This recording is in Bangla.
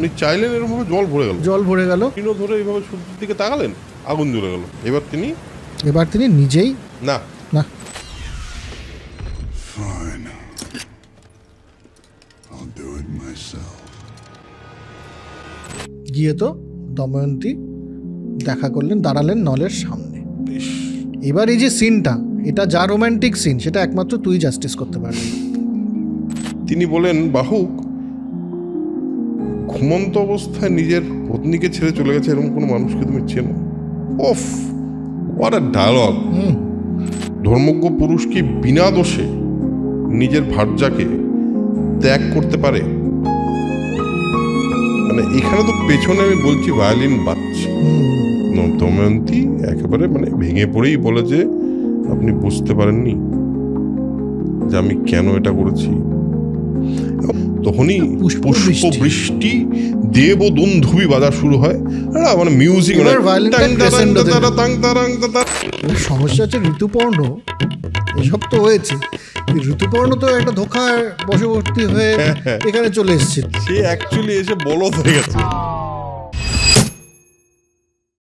উনি চাইলেন, এরকমভাবে জল ভরে গেল। কিনো ধরে এইভাবে সূর্যের দিকে তাকালেন, আগুন জ্বলে গেল। এবার তিনি নিজেই না না গিয়ে তো দময়ন্তী দেখা করলেন, দাঁড়ালেন নলের সামনে। এবার এই যে সিনটা, এটা যা রোম্যান্টিক সিন, সেটা একমাত্র তুই জাস্টিস করতে পারবি। তিনি বলেন, বাহুক ঘুমন্ত অবস্থায় নিজের পত্নীকে ছেড়ে চলে গেছে এরকম কোনো মানুষকে তুমি চেনো? ওফ, হোয়াট আ ডায়লগ! ধর্মজ্ঞ পুরুষ কি বিনা দোষে নিজের ভার্যাকে ত্যাগ করতে পারে? মানে এখানে তো পেছনে আমি বলছি ভায়োলিন বাজছে, দময়ন্তী একেবারে মানে ভেঙে পড়েই বলে যে আপনি বুঝতে পারেননি যে আমি কেন এটা করেছি। তখনই পুষ্পবৃষ্টি দেবদুন্ধুবি বাজা শুরু হয়, মানে মিউজিক। সমস্যা হচ্ছে ঋতুপর্ণ, এসব তো হয়েছে, ঋতুপর্ণ তো একটা ধোঁকার বশবর্তী হয়ে এখানে চলে এসেছে। সে অ্যাকচুয়ালি এসে বলদ হয়ে গেছে।